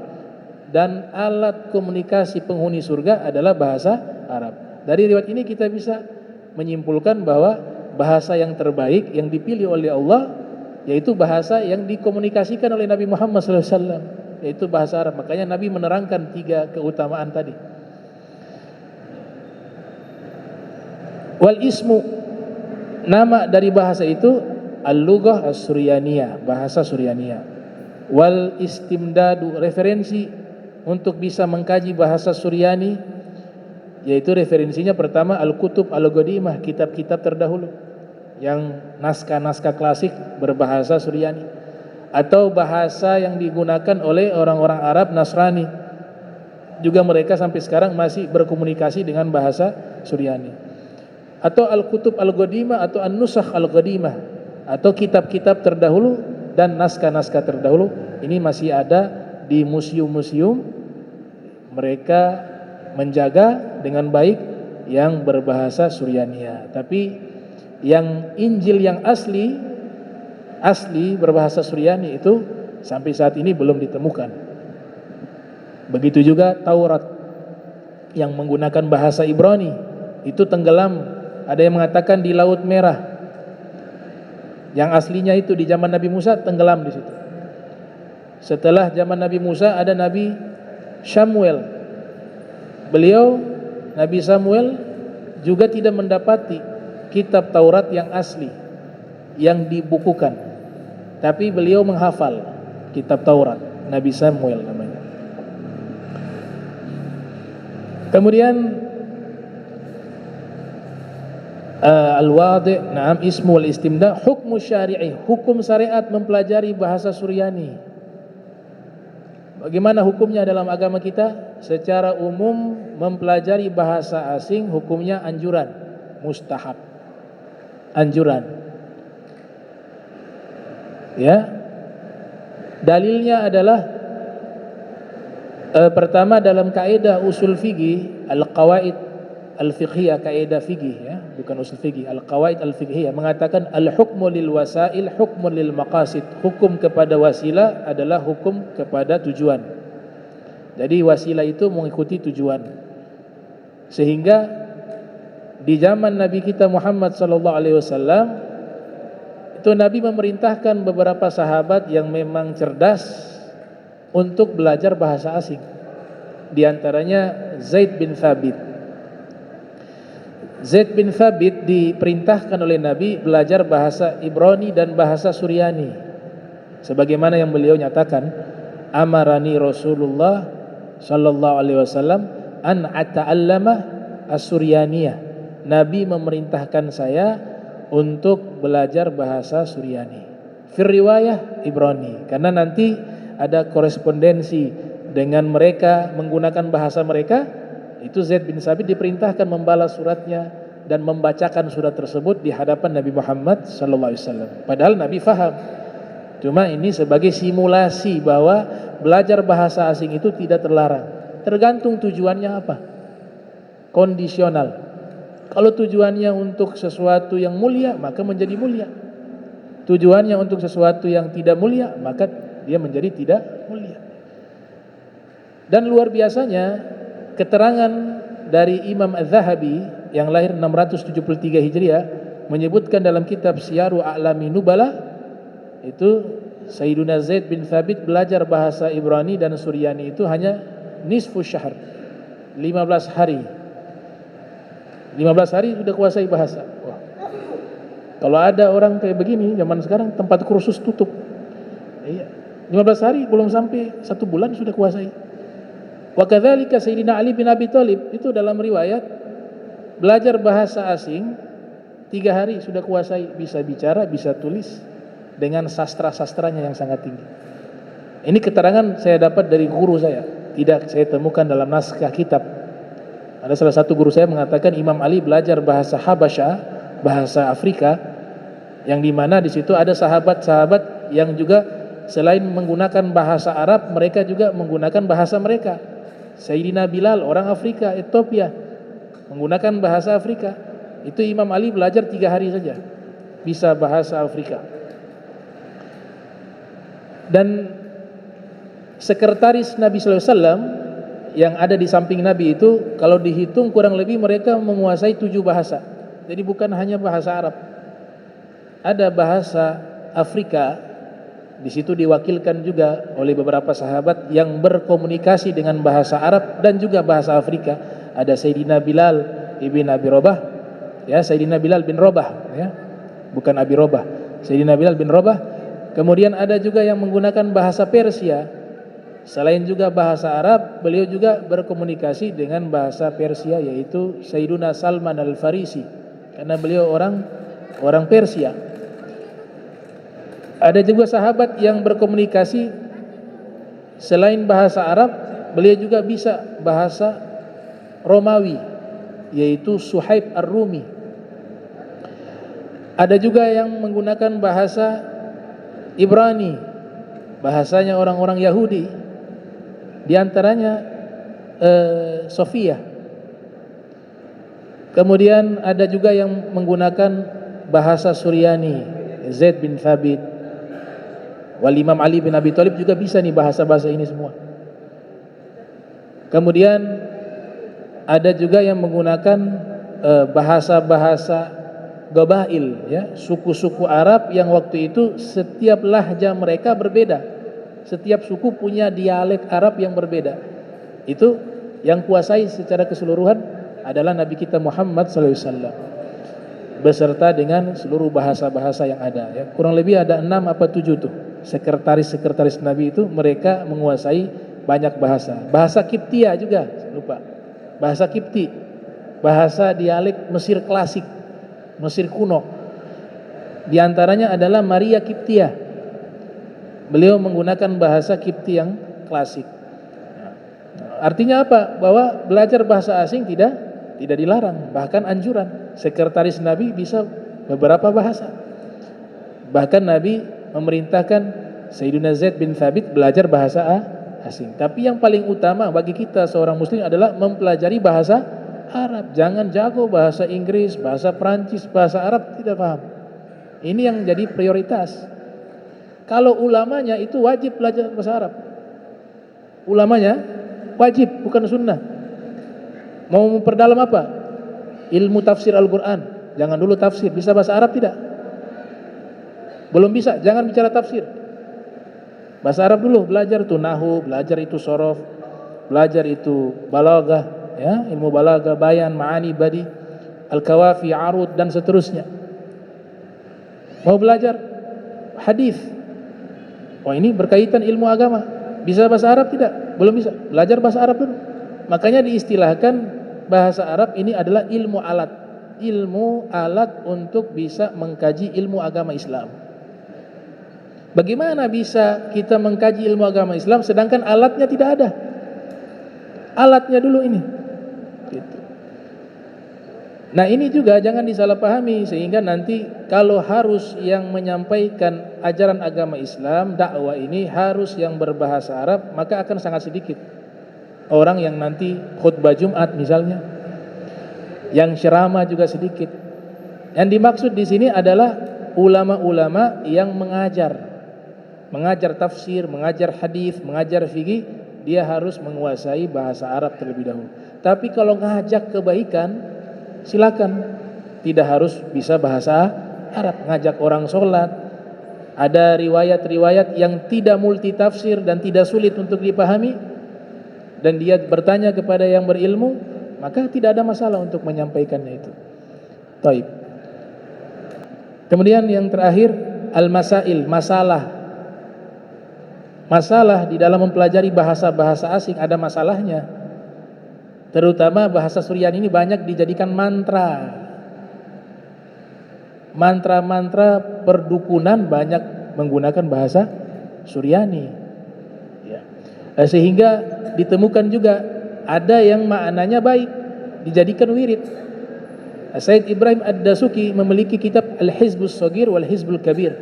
dan alat komunikasi penghuni surga adalah bahasa Arab. Dari riwayat ini kita bisa menyimpulkan bahwa bahasa yang terbaik yang dipilih oleh Allah yaitu bahasa yang dikomunikasikan oleh Nabi Muhammad SAW, yaitu bahasa Arab. Makanya Nabi menerangkan 3 keutamaan tadi. Wal ismu, nama dari bahasa itu al-lughah as-suryaniyah, bahasa Suryaniyah. Wal istimdadu, referensi untuk bisa mengkaji bahasa Suryani, yaitu referensinya pertama al-kutub al-qadimah, kitab-kitab terdahulu yang naskah-naskah klasik berbahasa Suryani, atau bahasa yang digunakan oleh orang-orang Arab Nasrani, juga mereka sampai sekarang masih berkomunikasi dengan bahasa Suryani. Atau al-kutub al-qadimah atau an-nusakh al-qadimah, atau kitab-kitab terdahulu dan naskah-naskah terdahulu. Ini masih ada di museum-museum, mereka menjaga dengan baik yang berbahasa Suryania. Tapi yang Injil yang asli berbahasa Suryani itu sampai saat ini belum ditemukan. Begitu juga Taurat yang menggunakan bahasa Ibrani itu tenggelam, ada yang mengatakan di Laut Merah. Yang aslinya itu di zaman Nabi Musa tenggelam di situ. Setelah zaman Nabi Musa ada Nabi Samuel. Beliau, Nabi Samuel, juga tidak mendapati kitab Taurat yang asli, yang dibukukan, tapi beliau menghafal kitab Taurat, Nabi Samuel namanya. Kemudian al-wadi', na'am, ismu wal istimda, hukmu syari'i, hukum syariat mempelajari bahasa Suryani. Bagaimana hukumnya dalam agama kita? Secara umum mempelajari bahasa asing hukumnya anjuran, mustahab, anjuran. Ya. Dalilnya adalah pertama dalam kaidah usul fikih, al-qawaid al-fiqhiyah, kaidah fikih ya, bukan usul fikih, al-qawaid al-fiqhiyah mengatakan al-hukmu lil wasail hukmun lil maqasid. Hukum kepada wasilah adalah hukum kepada tujuan. Jadi wasilah itu mengikuti tujuan. Sehingga di zaman Nabi kita Muhammad sallallahu alaihi wasallam itu Nabi memerintahkan beberapa sahabat yang memang cerdas untuk belajar bahasa asing. Di antaranya Zaid bin Thabit. Zaid bin Thabit diperintahkan oleh Nabi belajar bahasa Ibrani dan bahasa Suryani. Sebagaimana yang beliau nyatakan, amarani Rasulullah sallallahu alaihi wasallam an ata'allama as-Suryaniyah. Nabi memerintahkan saya untuk belajar bahasa Suryani. Fir riwayah Ibrani, karena nanti ada korespondensi dengan mereka menggunakan bahasa mereka. Itu Zaid bin Thabit diperintahkan membalas suratnya dan membacakan surat tersebut di hadapan Nabi Muhammad sallallahu alaihi wasallam. Padahal Nabi faham. Cuma ini sebagai simulasi bahwa belajar bahasa asing itu tidak terlarang. Tergantung tujuannya apa. Kondisional. Kalau tujuannya untuk sesuatu yang mulia, maka menjadi mulia. Tujuannya untuk sesuatu yang tidak mulia, maka dia menjadi tidak mulia. Dan luar biasanya keterangan dari Imam Az-Zahabi yang lahir 673 Hijriah menyebutkan dalam kitab Syiaru A'lami Nubala, itu Sayyiduna Zaid bin Thabit belajar bahasa Ibrani dan Suryani itu hanya nisfu syahr, 15 hari. 15 hari sudah kuasai bahasa. Wah. Kalau ada orang kayak begini zaman sekarang, tempat kursus tutup. Iya. 15 hari belum sampai 1 bulan sudah kuasai. Wa kadzalika Sayyidina Ali bin Abi Thalib itu dalam riwayat belajar bahasa asing 3 hari sudah kuasai, bisa bicara, bisa tulis dengan sastra-sastranya yang sangat tinggi. Ini keterangan saya dapat dari guru saya, tidak saya temukan dalam naskah kitab. Ada salah satu guru saya mengatakan Imam Ali belajar bahasa Habasyah, bahasa Afrika, yang dimana di situ ada sahabat-sahabat yang juga selain menggunakan bahasa Arab, mereka juga menggunakan bahasa mereka. Sayyidina Bilal orang Afrika, Ethiopia, menggunakan bahasa Afrika. Itu Imam Ali belajar 3 hari saja bisa bahasa Afrika. Dan sekretaris Nabi sallallahu alaihi wasallam yang ada di samping Nabi itu kalau dihitung kurang lebih mereka menguasai 7 bahasa. Jadi bukan hanya bahasa Arab. Ada bahasa Afrika, di situ diwakilkan juga oleh beberapa sahabat yang berkomunikasi dengan bahasa Arab dan juga bahasa Afrika. Ada Sayyidina Bilal ibn Abi Rabah, ya, Sayyidina Bilal bin Rabah, ya, bukan Abi Rabah, Sayyidina Bilal bin Rabah. Kemudian ada juga yang menggunakan bahasa Persia. Selain juga bahasa Arab, beliau juga berkomunikasi dengan bahasa Persia, yaitu Sayyiduna Salman Al-Farisi, karena beliau orang Persia. Ada juga sahabat yang berkomunikasi selain bahasa Arab, beliau juga bisa bahasa Romawi, yaitu Suhaib Ar-Rumi. Ada juga yang menggunakan bahasa Ibrani, bahasanya orang-orang Yahudi, di antaranya Sofia. Kemudian ada juga yang menggunakan bahasa Suryani, Zaid bin Thabit. Wal Imam Ali bin Abi Thalib juga bisa nih bahasa-bahasa ini semua. Kemudian ada juga yang menggunakan bahasa-bahasa Gabail, ya, suku-suku Arab yang waktu itu setiap lahja mereka berbeda. Setiap suku punya dialek Arab yang berbeda. Itu yang kuasai secara keseluruhan adalah Nabi kita Muhammad sallallahu alaihi wasallam beserta dengan seluruh bahasa-bahasa yang ada, ya. Kurang lebih ada 6 apa 7 tuh. Sekretaris Nabi itu mereka menguasai banyak bahasa. Bahasa Kiptia juga, lupa. Bahasa Kipti, bahasa dialek Mesir klasik, Mesir kuno. Di antaranya adalah Maria Kiptia. Beliau menggunakan bahasa Kipti yang klasik. Artinya apa? Bahwa belajar bahasa asing tidak dilarang, bahkan anjuran. Sekretaris Nabi bisa beberapa bahasa. Bahkan Nabi memerintahkan Sayyidina Zaid bin Thabit belajar bahasa asing. Tapi yang paling utama bagi kita seorang muslim adalah mempelajari bahasa Arab. Jangan jago bahasa Inggris, bahasa Perancis, bahasa Arab tidak paham. Ini yang jadi prioritas. Kalau ulamanya itu wajib belajar bahasa Arab. Ulamanya wajib, bukan sunnah. Mau memperdalam apa? Ilmu tafsir Al-Quran. Jangan dulu tafsir. Bisa bahasa Arab tidak? Belum bisa, jangan bicara tafsir. Bahasa Arab dulu, belajar itu nahu, belajar itu sorof, belajar itu balaghah, ya, ilmu balaghah, bayan, ma'ani, badi, al-kawafi, arud, dan seterusnya. Mau belajar hadis. Oh, ini berkaitan ilmu agama. Bisa bahasa Arab tidak? Belum bisa. Belajar bahasa Arab dulu. Makanya diistilahkan bahasa Arab ini adalah ilmu alat. Ilmu alat untuk bisa mengkaji ilmu agama Islam. Bagaimana bisa kita mengkaji ilmu agama Islam sedangkan alatnya tidak ada? Alatnya dulu ini. Gitu. Nah, ini juga jangan disalahpahami sehingga nanti kalau harus yang menyampaikan ajaran agama Islam, dakwah ini harus yang berbahasa Arab, maka akan sangat sedikit orang yang nanti khutbah Jumat misalnya. Yang ceramah juga sedikit. Yang dimaksud di sini adalah ulama-ulama yang mengajar tafsir, mengajar hadis, mengajar fikih, dia harus menguasai bahasa Arab terlebih dahulu. Tapi kalau ngajak kebaikan, silakan. Tidak harus bisa bahasa Arab. Ngajak orang sholat, ada riwayat-riwayat yang tidak multitafsir dan tidak sulit untuk dipahami, dan dia bertanya kepada yang berilmu, maka tidak ada masalah untuk menyampaikannya itu. Taib. Kemudian yang terakhir, al-masail, masalah di dalam mempelajari bahasa-bahasa asing ada masalahnya. Terutama bahasa Suryani ini banyak dijadikan mantra. Mantra-mantra perdukunan banyak menggunakan bahasa Suryani. Ya. Sehingga ditemukan juga ada yang maknanya baik, dijadikan wirid. Sayyid Ibrahim Ad-Dasuki memiliki kitab Al-Hizbus Shaghir wal Hizbul Kabir.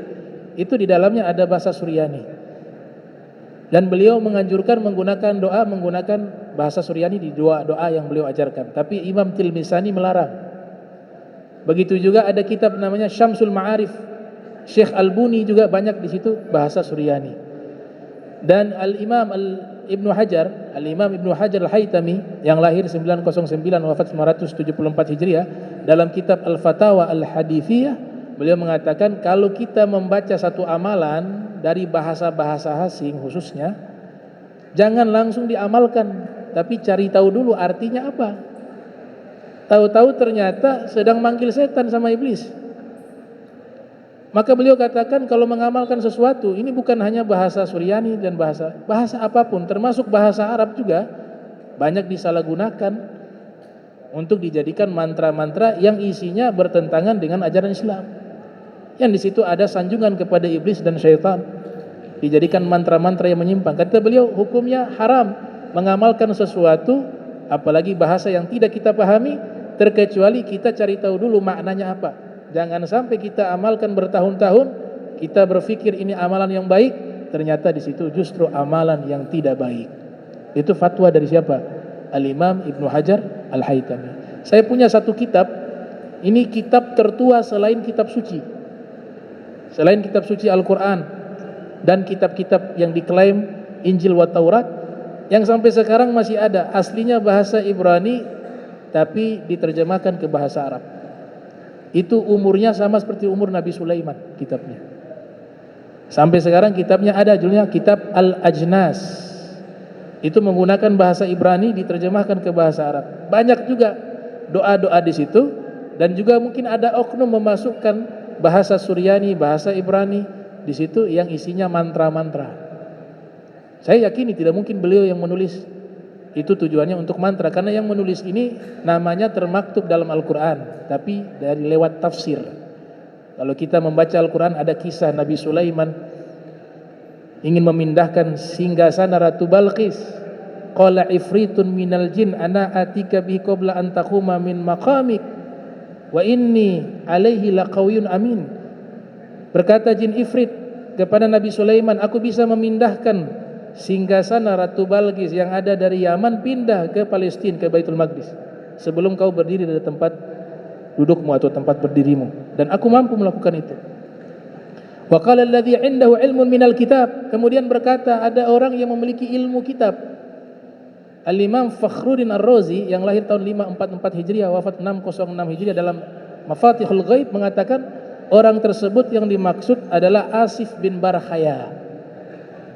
Itu di dalamnya ada bahasa Suryani. Dan beliau menganjurkan menggunakan bahasa Suryani di doa yang beliau ajarkan. Tapi Imam Tilmisani melarang. Begitu juga ada kitab namanya Syamsul Ma'arif. Syekh Al-Buni juga banyak di situ bahasa Suryani. Dan Al-Imam Ibnu Hajar Al-Haytami yang lahir 909 wafat 974 Hijriah, dalam kitab Al-Fatawa Al-Hadithiyah beliau mengatakan kalau kita membaca satu amalan dari bahasa-bahasa asing khususnya, jangan langsung diamalkan, tapi cari tahu dulu artinya apa. Tahu-tahu ternyata sedang manggil setan sama iblis. Maka beliau katakan kalau mengamalkan sesuatu, ini bukan hanya bahasa Suryani dan bahasa apapun, termasuk bahasa Arab juga banyak disalahgunakan untuk dijadikan mantra-mantra yang isinya bertentangan dengan ajaran Islam. Yang di situ ada sanjungan kepada iblis dan syaitan, dijadikan mantra-mantra yang menyimpang. Kata beliau, hukumnya haram mengamalkan sesuatu, apalagi bahasa yang tidak kita pahami, terkecuali kita cari tahu dulu maknanya apa. Jangan sampai kita amalkan bertahun-tahun, kita berpikir ini amalan yang baik, ternyata di situ justru amalan yang tidak baik. Itu fatwa dari siapa? Al-Imam Ibnu Hajar Al-Haytami. Saya punya satu kitab, ini kitab tertua selain kitab suci. Selain kitab suci Al-Quran dan kitab-kitab yang diklaim Injil wa Taurat, yang sampai sekarang masih ada, aslinya bahasa Ibrani tapi diterjemahkan ke bahasa Arab. Itu umurnya sama seperti umur Nabi Sulaiman kitabnya. Sampai sekarang kitabnya ada, judulnya Kitab Al-Ajnas. Itu menggunakan bahasa Ibrani diterjemahkan ke bahasa Arab. Banyak juga doa-doa di situ, dan juga mungkin ada oknum memasukkan bahasa Suryani, bahasa Ibrani di situ yang isinya mantra-mantra. Saya yakini tidak mungkin beliau yang menulis itu tujuannya untuk mantra, karena yang menulis ini namanya termaktub dalam Al-Quran, tapi dari lewat tafsir. Kalau kita membaca Al-Quran, ada kisah Nabi Sulaiman ingin memindahkan singgasana Ratu Balqis. Qala ifritun minal jin ana atika bi qabla an taquma min maqamik wa inni alaihi laqawiyyun amin. Berkata jin ifrit, kepada Nabi Sulaiman, aku bisa memindahkan singgasana Ratu Balqis yang ada dari Yaman pindah ke Palestina, ke Baitul Maqdis, sebelum kau berdiri dari tempat dudukmu atau tempat berdirimu, dan aku mampu melakukan itu. Wa qala alladhi 'indahu 'ilmun minal kitab, kemudian berkata ada orang yang memiliki ilmu kitab. Al-Imam Fakhruddin Ar-Razi yang lahir tahun 544 Hijriah wafat 606 Hijriah dalam Mafatihul Ghaib mengatakan orang tersebut yang dimaksud adalah Asif bin Barkhaya.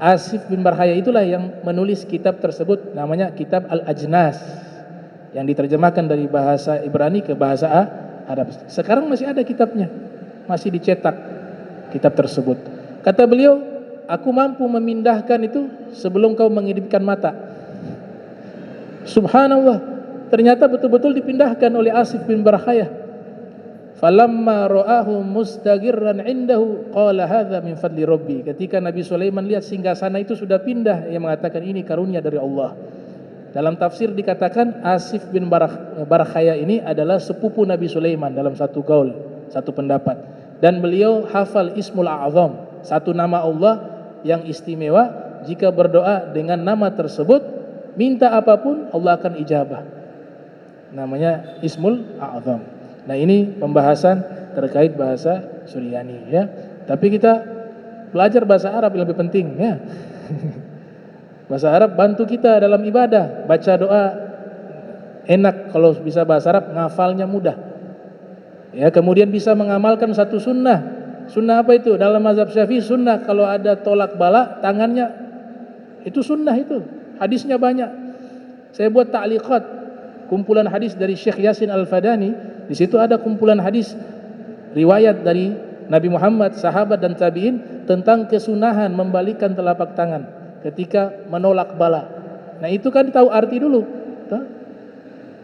Asif bin Barkhaya itulah yang menulis kitab tersebut, namanya kitab Al-Ajnas, yang diterjemahkan dari bahasa Ibrani ke bahasa Arab. Sekarang masih ada kitabnya, masih dicetak kitab tersebut. Kata beliau, aku mampu memindahkan itu sebelum kau mengedipkan mata. Subhanallah, ternyata betul-betul dipindahkan oleh Asif bin Barkhaya. Falamma ra'ahu mustaqirran 'indahu qala hadza min fadli rabbi. Ketika Nabi Sulaiman lihat singgasana itu sudah pindah, ia mengatakan ini karunia dari Allah. Dalam tafsir dikatakan Asif bin Barkhaya ini adalah sepupu Nabi Sulaiman dalam satu gaul, satu pendapat. Dan beliau hafal Ismul A'zam, satu nama Allah yang istimewa. Jika berdoa dengan nama tersebut, minta apapun Allah akan ijabah. Namanya Ismul A'zam. Nah, ini pembahasan terkait bahasa Suryani ya. Tapi kita belajar bahasa Arab yang lebih penting ya. Bahasa Arab bantu kita dalam ibadah, baca doa enak kalau bisa bahasa Arab, ngafalnya mudah. Ya, kemudian bisa mengamalkan satu sunnah. Sunnah apa itu? Dalam mazhab Syafi'i sunnah kalau ada tolak bala tangannya, itu sunnah itu. Hadisnya banyak. Saya buat ta'liqat, kumpulan hadis dari Syekh Yasin Al-Fadani. Di situ ada kumpulan hadis riwayat dari Nabi Muhammad, sahabat dan tabi'in tentang kesunahan membalikkan telapak tangan ketika menolak bala. Nah, itu kan tahu arti dulu.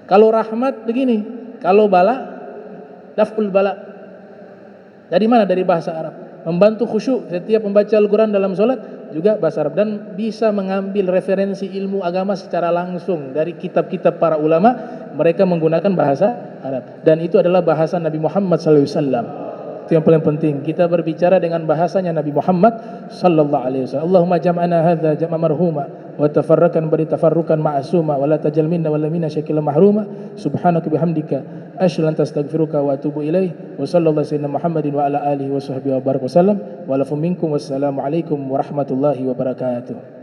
Kalau rahmat begini, kalau bala daf'ul bala. Dari mana? Dari bahasa Arab. Membantu khusyuk setiap membaca Al-Quran dalam sholat juga bahasa Arab, dan bisa mengambil referensi ilmu agama secara langsung dari kitab-kitab para ulama. Mereka menggunakan bahasa Arab, dan itu adalah bahasa Nabi Muhammad SAW. Itu yang paling penting, kita berbicara dengan bahasanya Nabi Muhammad sallallahu alaihi wasallam. Allahumma jam'ana hadza jam'a marhuma wa tafarraqan bari tafarrukan ma'suma wa la tajal minna wa la minna syakila mahruma. Subhanaka bihamdika asyhadu an astaghfiruka wa atubu ilaih. Wa sallallahu sayyidina Muhammadin wa ala alihi wa sahbihi wa baraka wasallam. Wa lakum minkum wassalamu alaikum warahmatullahi wabarakatuh.